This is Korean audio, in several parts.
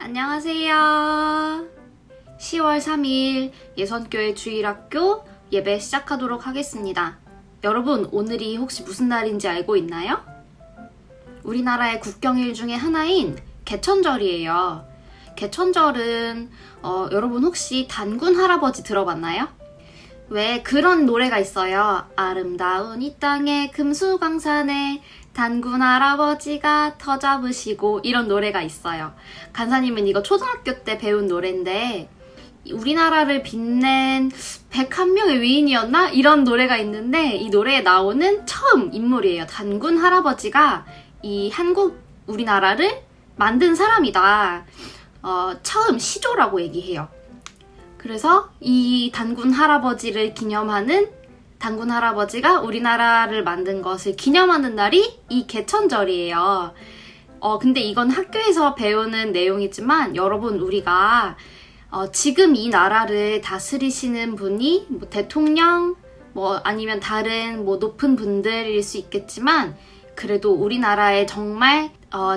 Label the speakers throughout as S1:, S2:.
S1: 안녕하세요. 10월 3일 예선교회 주일학교 예배 시작하도록 하겠습니다. 여러분, 오늘이 혹시 무슨 날인지 알고 있나요? 우리나라의 국경일 중에 하나인 개천절이에요. 개천절은 여러분 혹시 단군 할아버지 들어봤나요? 왜 그런 노래가 있어요. 아름다운 이 땅에 금수강산에 단군 할아버지가 터 잡으시고, 이런 노래가 있어요. 간사님은 이거 초등학교 때 배운 노래인데 우리나라를 빛낸 101명의 위인이었나? 이런 노래가 있는데 이 노래에 나오는 처음 인물이에요. 단군 할아버지가 이 한국, 우리나라를 만든 사람이다. 처음 시조라고 얘기해요. 그래서 이 단군 할아버지를 기념하는, 단군 할아버지가 우리나라를 만든 것을 기념하는 날이 이 개천절이에요. 근데 이건 학교에서 배우는 내용이지만 여러분, 우리가 지금 이 나라를 다스리시는 분이 대통령, 아니면 다른 높은 분들일 수 있겠지만, 그래도 우리나라의 정말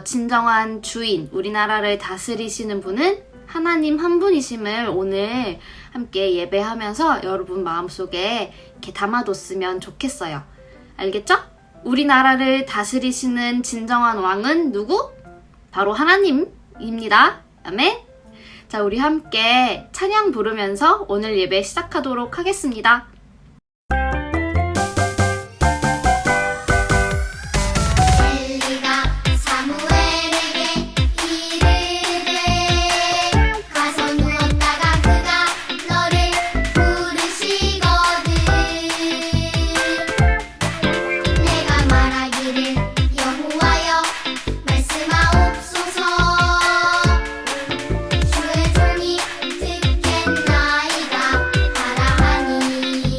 S1: 진정한 주인, 우리나라를 다스리시는 분은 하나님 한 분이심을 오늘 함께 예배하면서 여러분 마음속에 이렇게 담아뒀으면 좋겠어요. 알겠죠? 우리나라를 다스리시는 진정한 왕은 누구? 바로 하나님입니다. 아멘. 자, 우리 함께 찬양 부르면서 오늘 예배 시작하도록 하겠습니다.
S2: 주의 종이 듣겠나이다 하라 하니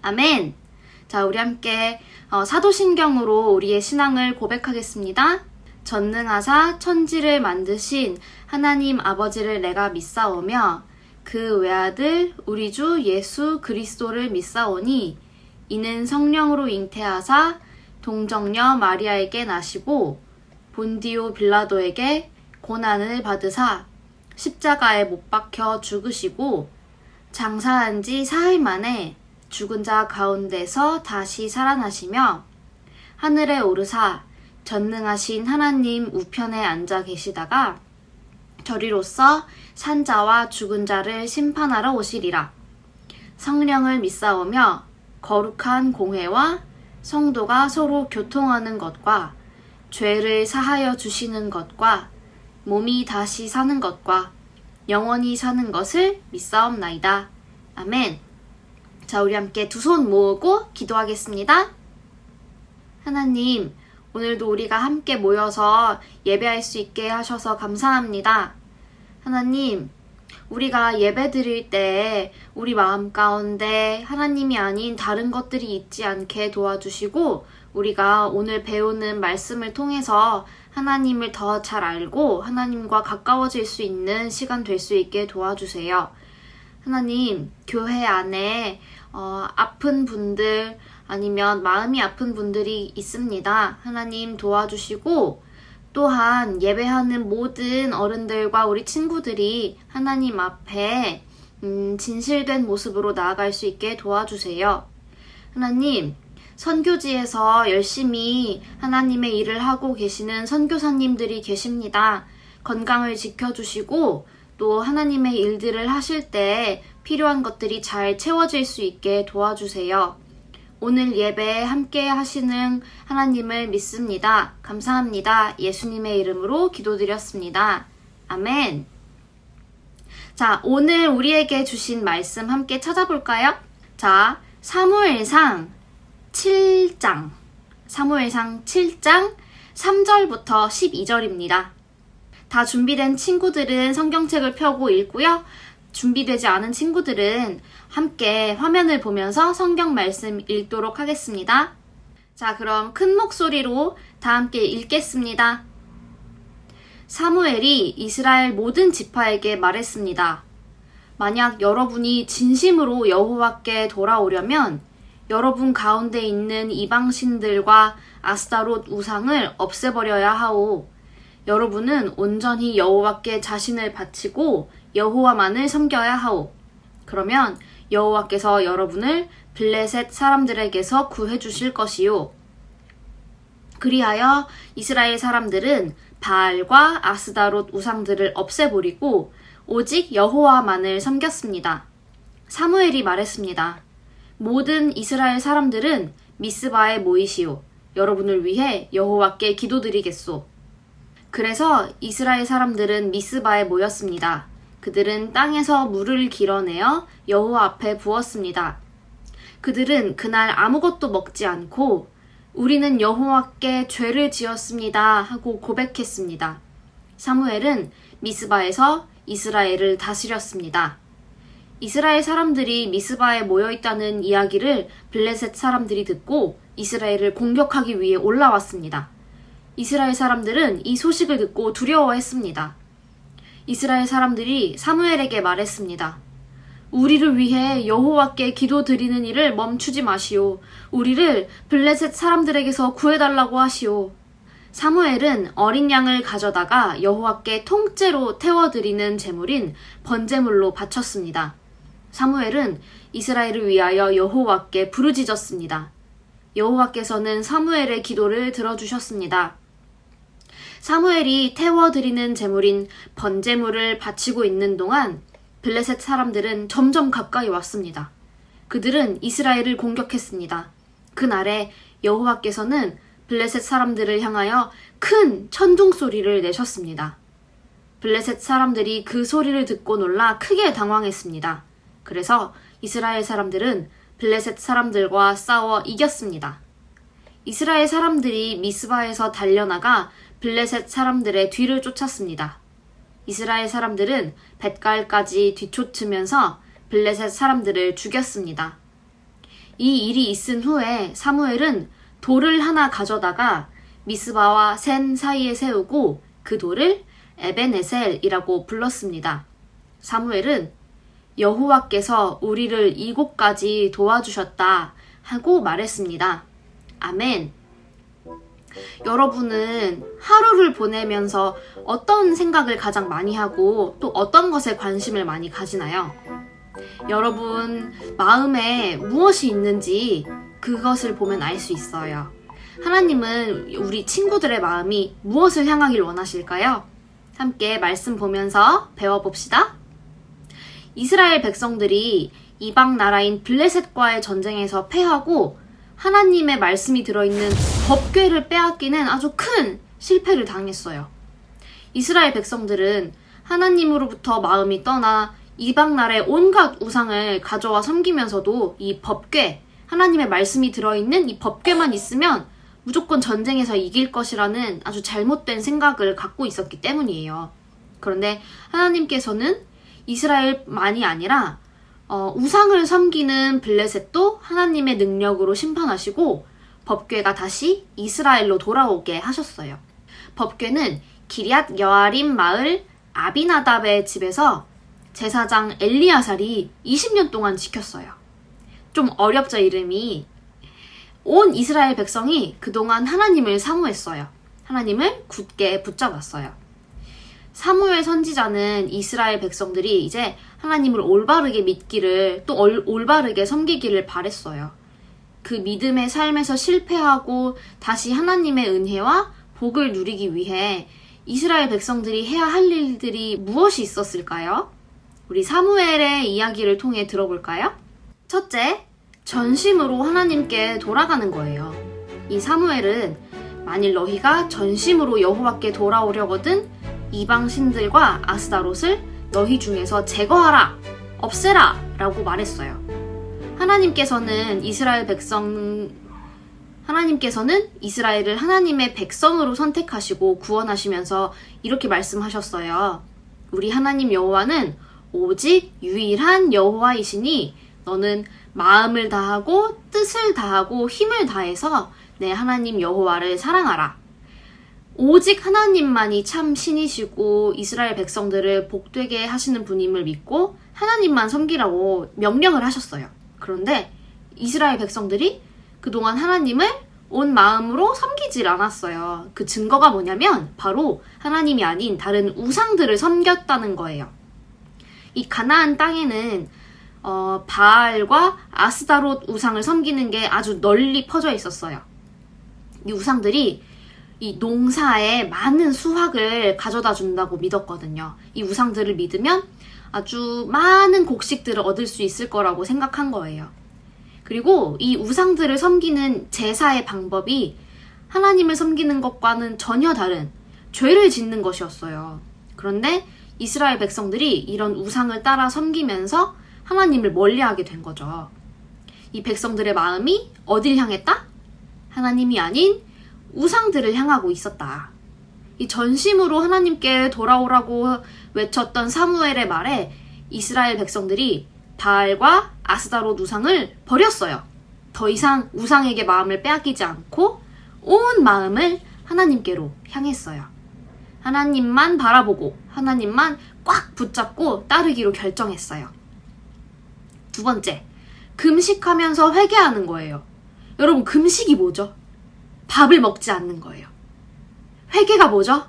S1: 아멘. 자, 우리 함께 사도신경으로 우리의 신앙을 고백하겠습니다. 전능하사 천지를 만드신 하나님 아버지를 내가 믿사오며 그 외아들 우리 주 예수 그리스도를 믿사오니 이는 성령으로 잉태하사 동정녀 마리아에게 나시고 본디오 빌라도에게 고난을 받으사 십자가에 못 박혀 죽으시고 장사한 지 사흘 만에 죽은 자 가운데서 다시 살아나시며 하늘에 오르사 전능하신 하나님 우편에 앉아 계시다가 저리로서 산자와 죽은 자를 심판하러 오시리라. 성령을 믿사오며 거룩한 공회와 성도가 서로 교통하는 것과 죄를 사하여 주시는 것과 몸이 다시 사는 것과 영원히 사는 것을 믿사옵나이다. 아멘. 자, 우리 함께 두 손 모으고 기도하겠습니다. 하나님, 오늘도 우리가 함께 모여서 예배할 수 있게 하셔서 감사합니다. 하나님, 우리가 예배 드릴 때 우리 마음 가운데 하나님이 아닌 다른 것들이 있지 않게 도와주시고 우리가 오늘 배우는 말씀을 통해서 하나님을 더 잘 알고 하나님과 가까워질 수 있는 시간 될 수 있게 도와주세요. 하나님, 교회 안에 아픈 분들 아니면 마음이 아픈 분들이 있습니다. 하나님 도와주시고 또한 예배하는 모든 어른들과 우리 친구들이 하나님 앞에 진실된 모습으로 나아갈 수 있게 도와주세요. 하나님, 선교지에서 열심히 하나님의 일을 하고 계시는 선교사님들이 계십니다. 건강을 지켜주시고 또 하나님의 일들을 하실 때 필요한 것들이 잘 채워질 수 있게 도와주세요. 오늘 예배에 함께 하시는 하나님을 믿습니다. 감사합니다. 예수님의 이름으로 기도드렸습니다. 아멘. 자, 오늘 우리에게 주신 말씀 함께 찾아볼까요? 자, 사무엘상 7장 3절부터 12절입니다. 다 준비된 친구들은 성경책을 펴고 읽고요. 준비되지 않은 친구들은 함께 화면을 보면서 성경 말씀 읽도록 하겠습니다. 자, 그럼 큰 목소리로 다 함께 읽겠습니다. 사무엘이 이스라엘 모든 지파에게 말했습니다. 만약 여러분이 진심으로 여호와께 돌아오려면 여러분 가운데 있는 이방신들과 아스타롯 우상을 없애버려야 하오. 여러분은 온전히 여호와께 자신을 바치고 여호와만을 섬겨야 하오. 그러면 여호와께서 여러분을 블레셋 사람들에게서 구해주실 것이요. 그리하여 이스라엘 사람들은 바알과 아스다롯 우상들을 없애버리고 오직 여호와만을 섬겼습니다. 사무엘이 말했습니다. 모든 이스라엘 사람들은 미스바에 모이시오. 여러분을 위해 여호와께 기도드리겠소. 그래서 이스라엘 사람들은 미스바에 모였습니다. 그들은 땅에서 물을 길어내어 여호와 앞에 부었습니다. 그들은 그날 아무것도 먹지 않고 우리는 여호와께 죄를 지었습니다 하고 고백했습니다. 사무엘은 미스바에서 이스라엘을 다스렸습니다. 이스라엘 사람들이 미스바에 모여있다는 이야기를 블레셋 사람들이 듣고 이스라엘을 공격하기 위해 올라왔습니다. 이스라엘 사람들은 이 소식을 듣고 두려워했습니다. 이스라엘 사람들이 사무엘에게 말했습니다. 우리를 위해 여호와께 기도드리는 일을 멈추지 마시오. 우리를 블레셋 사람들에게서 구해달라고 하시오. 사무엘은 어린 양을 가져다가 여호와께 통째로 태워드리는 제물인 번제물로 바쳤습니다. 사무엘은 이스라엘을 위하여 여호와께 부르짖었습니다. 여호와께서는 사무엘의 기도를 들어주셨습니다. 사무엘이 태워드리는 제물인 번제물을 바치고 있는 동안 블레셋 사람들은 점점 가까이 왔습니다. 그들은 이스라엘을 공격했습니다. 그날에 여호와께서는 블레셋 사람들을 향하여 큰 천둥 소리를 내셨습니다. 블레셋 사람들이 그 소리를 듣고 놀라 크게 당황했습니다. 그래서 이스라엘 사람들은 블레셋 사람들과 싸워 이겼습니다. 이스라엘 사람들이 미스바에서 달려나가 블레셋 사람들의 뒤를 쫓았습니다. 이스라엘 사람들은 벳갈까지 뒤쫓으면서 블레셋 사람들을 죽였습니다. 이 일이 있은 후에 사무엘은 돌을 하나 가져다가 미스바와 센 사이에 세우고 그 돌을 에벤에셀이라고 불렀습니다. 사무엘은 여호와께서 우리를 이곳까지 도와주셨다 하고 말했습니다. 아멘. 여러분은 하루를 보내면서 어떤 생각을 가장 많이 하고 또 어떤 것에 관심을 많이 가지나요? 여러분 마음에 무엇이 있는지 그것을 보면 알 수 있어요. 하나님은 우리 친구들의 마음이 무엇을 향하길 원하실까요? 함께 말씀 보면서 배워봅시다. 이스라엘 백성들이 이방 나라인 블레셋과의 전쟁에서 패하고 하나님의 말씀이 들어있는 법궤를 빼앗기는 아주 큰 실패를 당했어요. 이스라엘 백성들은 하나님으로부터 마음이 떠나 이방 나라의 온갖 우상을 가져와 섬기면서도 이 법궤, 하나님의 말씀이 들어있는 이 법궤만 있으면 무조건 전쟁에서 이길 것이라는 아주 잘못된 생각을 갖고 있었기 때문이에요. 그런데 하나님께서는 이스라엘만이 아니라 우상을 섬기는 블레셋도 하나님의 능력으로 심판하시고 법궤가 다시 이스라엘로 돌아오게 하셨어요. 법궤는 기럇 여아림 마을 아비나답의 집에서 제사장 엘리야살이 20년 동안 지켰어요. 좀 어렵죠, 이름이. 온 이스라엘 백성이 그동안 하나님을 사모했어요. 하나님을 굳게 붙잡았어요. 사무엘 선지자는 이스라엘 백성들이 이제 하나님을 올바르게 믿기를 또 올바르게 섬기기를 바랬어요. 그 믿음의 삶에서 실패하고 다시 하나님의 은혜와 복을 누리기 위해 이스라엘 백성들이 해야 할 일들이 무엇이 있었을까요? 우리 사무엘의 이야기를 통해 들어볼까요? 첫째, 전심으로 하나님께 돌아가는 거예요. 이 사무엘은 만일 너희가 전심으로 여호와께 돌아오려거든 이방 신들과 아스다롯을 너희 중에서 제거하라, 없애라 라고 말했어요. 하나님께서는 이스라엘을 하나님의 백성으로 선택하시고 구원하시면서 이렇게 말씀하셨어요. 우리 하나님 여호와는 오직 유일한 여호와이시니 너는 마음을 다하고 뜻을 다하고 힘을 다해서 내 하나님 여호와를 사랑하라. 오직 하나님만이 참 신이시고 이스라엘 백성들을 복되게 하시는 분임을 믿고 하나님만 섬기라고 명령을 하셨어요. 그런데 이스라엘 백성들이 그동안 하나님을 온 마음으로 섬기질 않았어요. 그 증거가 뭐냐면 바로 하나님이 아닌 다른 우상들을 섬겼다는 거예요. 이 가나안 땅에는 바알과 아스다롯 우상을 섬기는 게 아주 널리 퍼져 있었어요. 이 우상들이 이 농사에 많은 수확을 가져다 준다고 믿었거든요. 이 우상들을 믿으면 아주 많은 곡식들을 얻을 수 있을 거라고 생각한 거예요. 그리고 이 우상들을 섬기는 제사의 방법이 하나님을 섬기는 것과는 전혀 다른 죄를 짓는 것이었어요. 그런데 이스라엘 백성들이 이런 우상을 따라 섬기면서 하나님을 멀리하게 된 거죠. 이 백성들의 마음이 어딜 향했다? 하나님이 아닌 우상들을 향하고 있었다. 이 전심으로 하나님께 돌아오라고 외쳤던 사무엘의 말에 이스라엘 백성들이 바알과 아스다롯 우상을 버렸어요. 더 이상 우상에게 마음을 빼앗기지 않고 온 마음을 하나님께로 향했어요. 하나님만 바라보고 하나님만 꽉 붙잡고 따르기로 결정했어요. 두 번째, 금식하면서 회개하는 거예요. 여러분, 금식이 뭐죠? 밥을 먹지 않는 거예요. 회개가 뭐죠?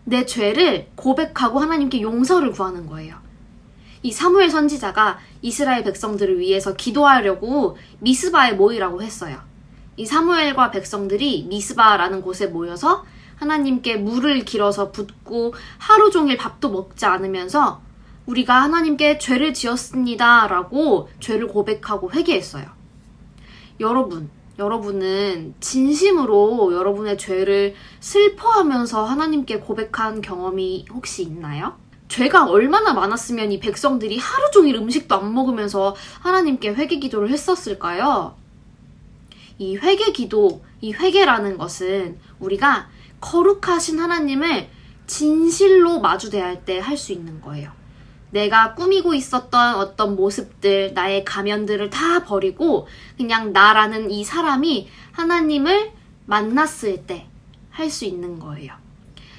S1: 내 죄를 고백하고 하나님께 용서를 구하는 거예요. 이 사무엘 선지자가 이스라엘 백성들을 위해서 기도하려고 미스바에 모이라고 했어요. 이 사무엘과 백성들이 미스바라는 곳에 모여서 하나님께 물을 길어서 붓고 하루 종일 밥도 먹지 않으면서 우리가 하나님께 죄를 지었습니다 라고 죄를 고백하고 회개했어요. 여러분은 진심으로 여러분의 죄를 슬퍼하면서 하나님께 고백한 경험이 혹시 있나요? 죄가 얼마나 많았으면 이 백성들이 하루 종일 음식도 안 먹으면서 하나님께 회개 기도를 했었을까요? 이 회개 기도, 이 회개라는 것은 우리가 거룩하신 하나님을 진실로 마주 대할 때 할 수 있는 거예요. 내가 꾸미고 있었던 어떤 모습들, 나의 가면들을 다 버리고 그냥 나라는 이 사람이 하나님을 만났을 때 할 수 있는 거예요.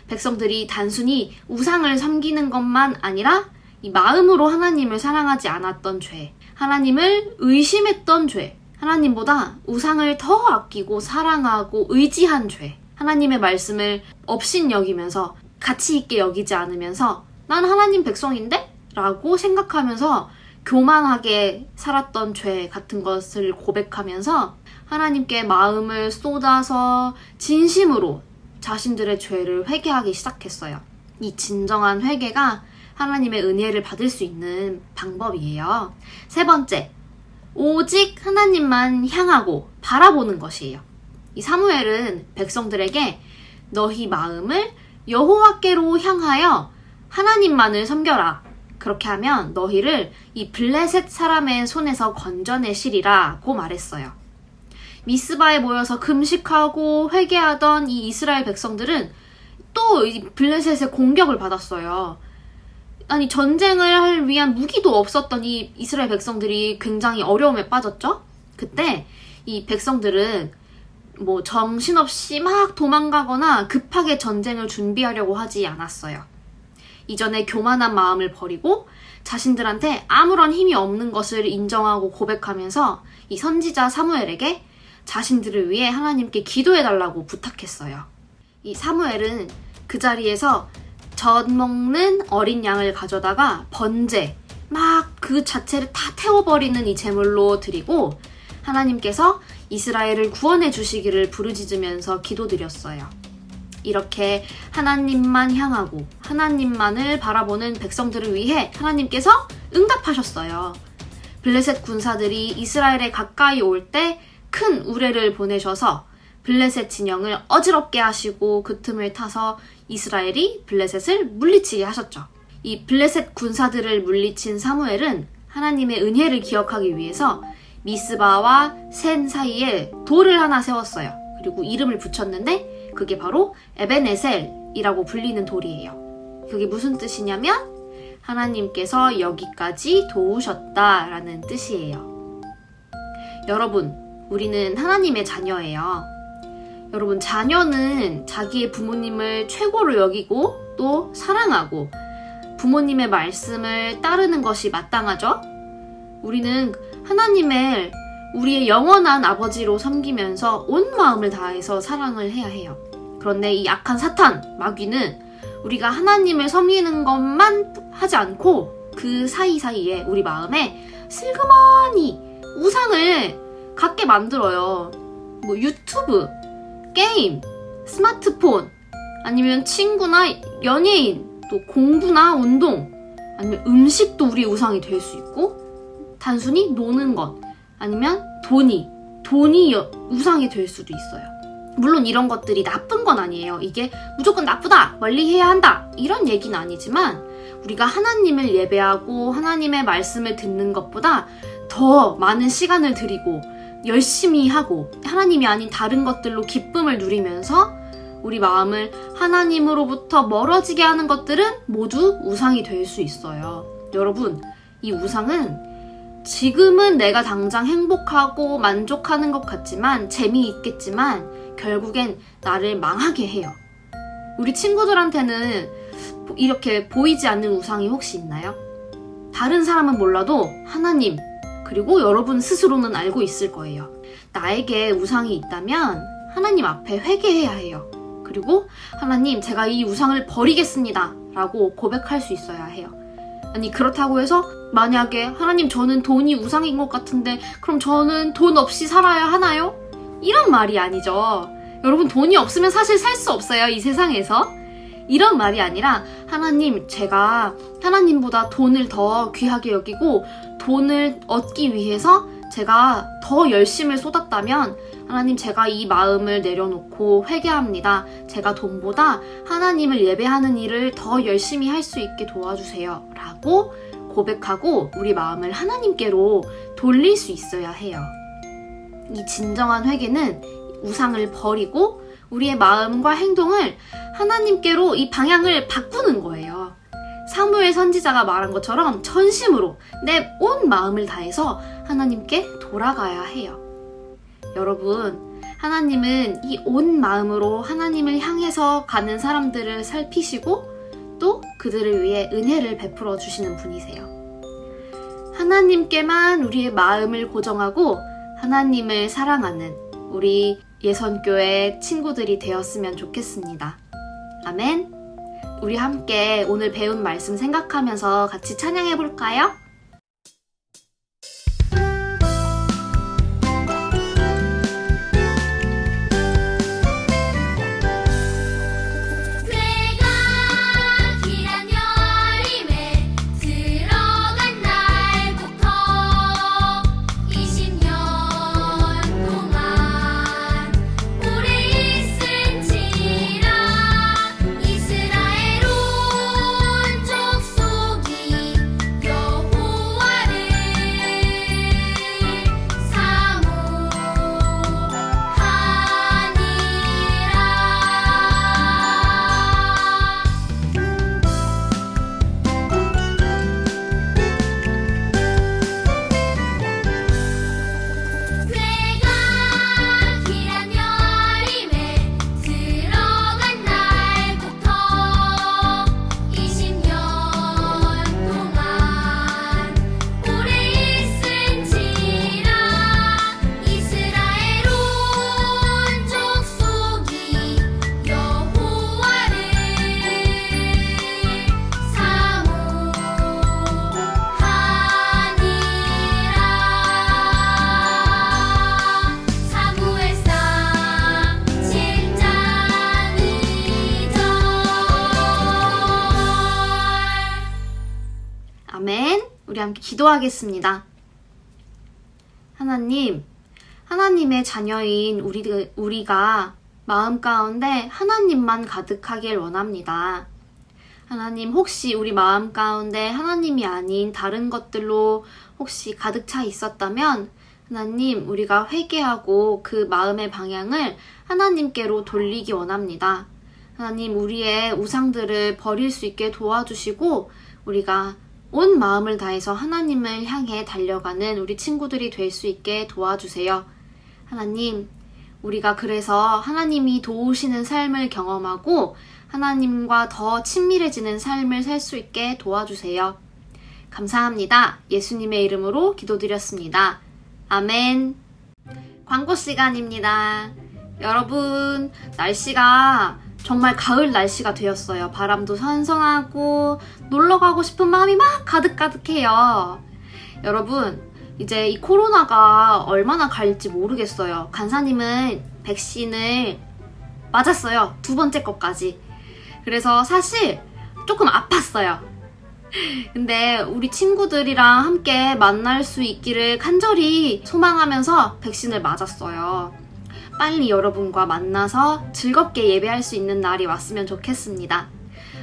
S1: 백성들이 단순히 우상을 섬기는 것만 아니라 이 마음으로 하나님을 사랑하지 않았던 죄, 하나님을 의심했던 죄, 하나님보다 우상을 더 아끼고 사랑하고 의지한 죄, 하나님의 말씀을 업신여기면서 가치 있게 여기지 않으면서 난 하나님 백성인데? 라고 생각하면서 교만하게 살았던 죄 같은 것을 고백하면서 하나님께 마음을 쏟아서 진심으로 자신들의 죄를 회개하기 시작했어요. 이 진정한 회개가 하나님의 은혜를 받을 수 있는 방법이에요. 세 번째, 오직 하나님만 향하고 바라보는 것이에요. 이 사무엘은 백성들에게 너희 마음을 여호와께로 향하여 하나님만을 섬겨라. 그렇게 하면 너희를 이 블레셋 사람의 손에서 건져내시리라고 말했어요. 미스바에 모여서 금식하고 회개하던 이 이스라엘 백성들은 또 이 블레셋의 공격을 받았어요. 아니 전쟁을 할 위한 무기도 없었던 이 이스라엘 백성들이 굉장히 어려움에 빠졌죠. 그때 이 백성들은 뭐 정신없이 막 도망가거나 급하게 전쟁을 준비하려고 하지 않았어요. 이전에 교만한 마음을 버리고 자신들한테 아무런 힘이 없는 것을 인정하고 고백하면서 이 선지자 사무엘에게 자신들을 위해 하나님께 기도해달라고 부탁했어요. 이 사무엘은 그 자리에서 젖 먹는 어린 양을 가져다가 번제, 막 그 자체를 다 태워버리는 이 제물로 드리고 하나님께서 이스라엘을 구원해 주시기를 부르짖으면서 기도드렸어요. 이렇게 하나님만 향하고 하나님만을 바라보는 백성들을 위해 하나님께서 응답하셨어요. 블레셋 군사들이 이스라엘에 가까이 올 때 큰 우레를 보내셔서 블레셋 진영을 어지럽게 하시고 그 틈을 타서 이스라엘이 블레셋을 물리치게 하셨죠. 이 블레셋 군사들을 물리친 사무엘은 하나님의 은혜를 기억하기 위해서 미스바와 센 사이에 돌을 하나 세웠어요. 그리고 이름을 붙였는데 그게 바로 에벤에셀이라고 불리는 돌이에요. 그게 무슨 뜻이냐면 하나님께서 여기까지 도우셨다라는 뜻이에요. 여러분, 우리는 하나님의 자녀예요. 여러분, 자녀는 자기의 부모님을 최고로 여기고 또 사랑하고 부모님의 말씀을 따르는 것이 마땅하죠? 우리는 하나님을 우리의 영원한 아버지로 섬기면서 온 마음을 다해서 사랑을 해야 해요. 그런데 이 악한 사탄, 마귀는 우리가 하나님을 섬기는 것만 하지 않고 그 사이사이에 우리 마음에 슬그머니 우상을 갖게 만들어요. 뭐 유튜브, 게임, 스마트폰, 아니면 친구나 연예인, 또 공부나 운동, 아니면 음식도 우리 우상이 될 수 있고 단순히 노는 것, 아니면 돈이 우상이 될 수도 있어요. 물론 이런 것들이 나쁜 건 아니에요. 이게 무조건 나쁘다, 멀리해야 한다 이런 얘기는 아니지만 우리가 하나님을 예배하고 하나님의 말씀을 듣는 것보다 더 많은 시간을 들이고 열심히 하고 하나님이 아닌 다른 것들로 기쁨을 누리면서 우리 마음을 하나님으로부터 멀어지게 하는 것들은 모두 우상이 될 수 있어요. 여러분, 이 우상은 지금은 내가 당장 행복하고 만족하는 것 같지만 재미있겠지만 결국엔 나를 망하게 해요. 우리 친구들한테는 이렇게 보이지 않는 우상이 혹시 있나요? 다른 사람은 몰라도 하나님, 그리고 여러분 스스로는 알고 있을 거예요. 나에게 우상이 있다면 하나님 앞에 회개해야 해요. 그리고 하나님, 제가 이 우상을 버리겠습니다 라고 고백할 수 있어야 해요. 아니 그렇다고 해서 만약에 하나님 저는 돈이 우상인 것 같은데 그럼 저는 돈 없이 살아야 하나요? 이런 말이 아니죠. 여러분, 돈이 없으면 사실 살 수 없어요, 이 세상에서. 이런 말이 아니라 하나님, 제가 하나님보다 돈을 더 귀하게 여기고 돈을 얻기 위해서 제가 더 열심을 쏟았다면 하나님, 제가 이 마음을 내려놓고 회개합니다. 제가 돈보다 하나님을 예배하는 일을 더 열심히 할 수 있게 도와주세요 라고 고백하고 우리 마음을 하나님께로 돌릴 수 있어야 해요. 이 진정한 회개는 우상을 버리고 우리의 마음과 행동을 하나님께로 이 방향을 바꾸는 거예요. 사무엘 선지자가 말한 것처럼 전심으로 내 온 마음을 다해서 하나님께 돌아가야 해요. 여러분, 하나님은 이 온 마음으로 하나님을 향해서 가는 사람들을 살피시고 또 그들을 위해 은혜를 베풀어 주시는 분이세요. 하나님께만 우리의 마음을 고정하고 하나님을 사랑하는 우리 예선교회 친구들이 되었으면 좋겠습니다. 아멘. 우리 함께 오늘 배운 말씀 생각하면서 같이 찬양해 볼까요? 아멘. 우리 함께 기도하겠습니다. 하나님, 하나님의 자녀인 우리가 마음 가운데 하나님만 가득하길 원합니다. 하나님, 혹시 우리 마음 가운데 하나님이 아닌 다른 것들로 혹시 가득 차 있었다면 하나님, 우리가 회개하고 그 마음의 방향을 하나님께로 돌리기 원합니다. 하나님, 우리의 우상들을 버릴 수 있게 도와주시고 우리가 온 마음을 다해서 하나님을 향해 달려가는 우리 친구들이 될 수 있게 도와주세요. 하나님, 우리가 그래서 하나님이 도우시는 삶을 경험하고 하나님과 더 친밀해지는 삶을 살 수 있게 도와주세요. 감사합니다. 예수님의 이름으로 기도드렸습니다. 아멘. 광고 시간입니다. 여러분, 날씨가 정말 가을 날씨가 되었어요. 바람도 선선하고 놀러 가고 싶은 마음이 막 가득가득해요. 여러분, 이제 이 코로나가 얼마나 갈지 모르겠어요. 간사님은 백신을 맞았어요. 2번째 것까지. 그래서 사실 조금 아팠어요. 근데 우리 친구들이랑 함께 만날 수 있기를 간절히 소망하면서 백신을 맞았어요. 빨리 여러분과 만나서 즐겁게 예배할 수 있는 날이 왔으면 좋겠습니다.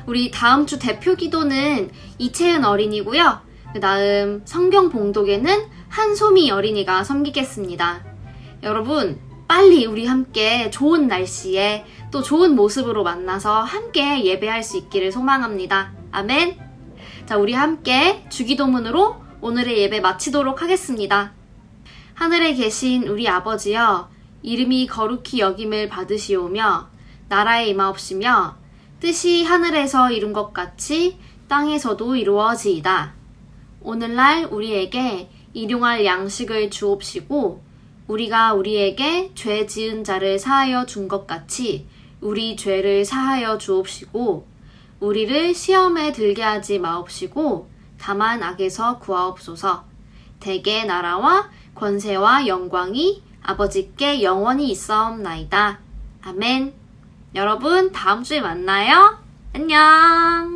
S1: 우리 다음 주 대표 기도는 이채은 어린이고요. 그 다음 성경 봉독에는 한소미 어린이가 섬기겠습니다. 여러분, 빨리 우리 함께 좋은 날씨에 또 좋은 모습으로 만나서 함께 예배할 수 있기를 소망합니다. 아멘. 자, 우리 함께 주기도문으로 오늘의 예배 마치도록 하겠습니다. 하늘에 계신 우리 아버지여, 이름이 거룩히 여김을 받으시오며 나라에 임하옵시며 뜻이 하늘에서 이룬 것 같이 땅에서도 이루어지이다. 오늘날 우리에게 일용할 양식을 주옵시고 우리가 우리에게 죄 지은 자를 사하여 준 것 같이 우리 죄를 사하여 주옵시고 우리를 시험에 들게 하지 마옵시고 다만 악에서 구하옵소서. 대개 나라와 권세와 영광이 아버지께 영원히 있사옵나이다. 아멘. 여러분, 다음 주에 만나요. 안녕.